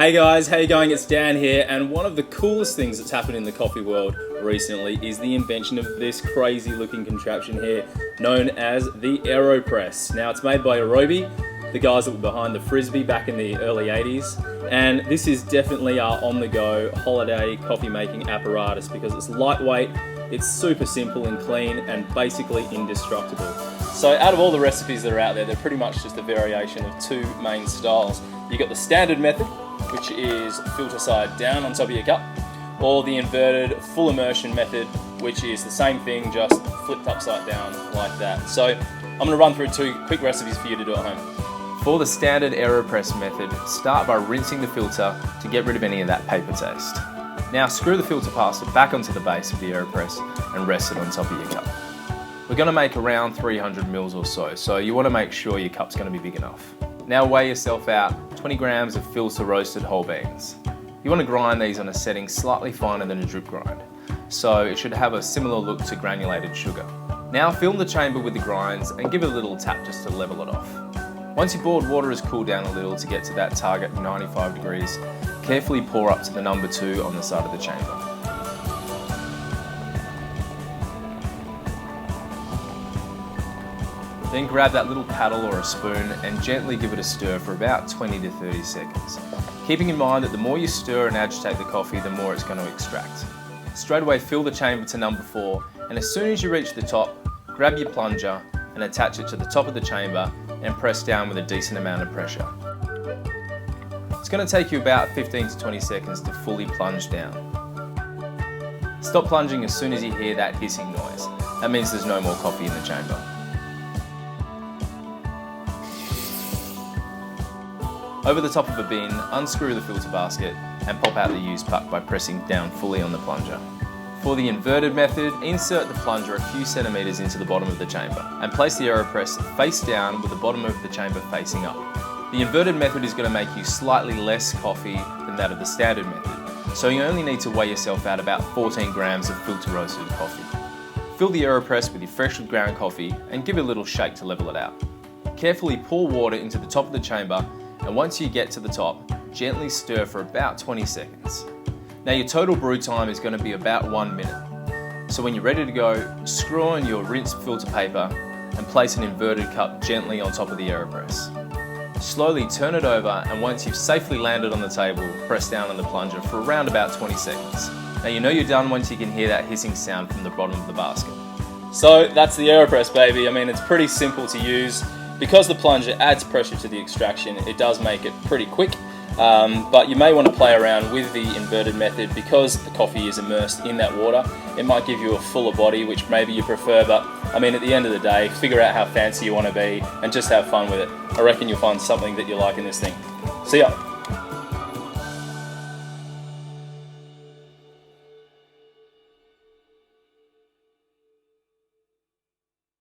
Hey guys, how you going? It's Dan here, and one of the coolest things that's happened in the coffee world recently is the invention of this crazy looking contraption here known as the Aeropress. Now it's made by Aeropress, the guys that were behind the Frisbee back in the early 80s, and this is definitely our on-the-go holiday coffee making apparatus because it's lightweight, it's super simple and clean, and basically indestructible. So out of all the recipes that are out there, they're pretty much just a variation of two main styles. You've got the standard method, which is filter side down on top of your cup, or the inverted full immersion method, which is the same thing, just flipped upside down like that. So I'm going to run through two quick recipes for you to do at home. For the standard Aeropress method, start by rinsing the filter to get rid of any of that paper taste. Now screw the filter pasta back onto the base of the Aeropress and rest it on top of your cup. We're going to make around 300 mils or so you want to make sure your cup's going to be big enough. Now weigh yourself out 20 grams of filter roasted whole beans. You want to grind these on a setting slightly finer than a drip grind, so it should have a similar look to granulated sugar. Now fill the chamber with the grinds and give it a little tap just to level it off. Once your boiled water has cooled down a little to get to that target 95 degrees, carefully pour up to the number 2 on the side of the chamber. Then grab that little paddle or a spoon and gently give it a stir for about 20 to 30 seconds. Keeping in mind that the more you stir and agitate the coffee, the more it's going to extract. Straight away fill the chamber to number 4, and as soon as you reach the top, grab your plunger and attach it to the top of the chamber and press down with a decent amount of pressure. It's going to take you about 15 to 20 seconds to fully plunge down. Stop plunging as soon as you hear that hissing noise. That means there's no more coffee in the chamber. Over the top of a bin, unscrew the filter basket and pop out the used puck by pressing down fully on the plunger. For the inverted method, insert the plunger a few centimetres into the bottom of the chamber and place the Aeropress face down with the bottom of the chamber facing up. The inverted method is going to make you slightly less coffee than that of the standard method, so you only need to weigh yourself out about 14 grams of filter roasted coffee. Fill the Aeropress with your freshly ground coffee and give it a little shake to level it out. Carefully pour water into the top of the chamber, and once you get to the top, gently stir for about 20 seconds. Now your total brew time is going to be about 1 minute. So when you're ready to go, screw on your rinsed filter paper and place an inverted cup gently on top of the Aeropress. Slowly turn it over, and once you've safely landed on the table, press down on the plunger for around about 20 seconds. Now you know you're done once you can hear that hissing sound from the bottom of the basket. So that's the Aeropress, baby. I mean, it's pretty simple to use. Because the plunger adds pressure to the extraction, it does make it pretty quick, but you may want to play around with the inverted method because the coffee is immersed in that water. It might give you a fuller body, which maybe you prefer, but I mean, at the end of the day, figure out how fancy you want to be and just have fun with it. I reckon you'll find something that you like in this thing. See ya.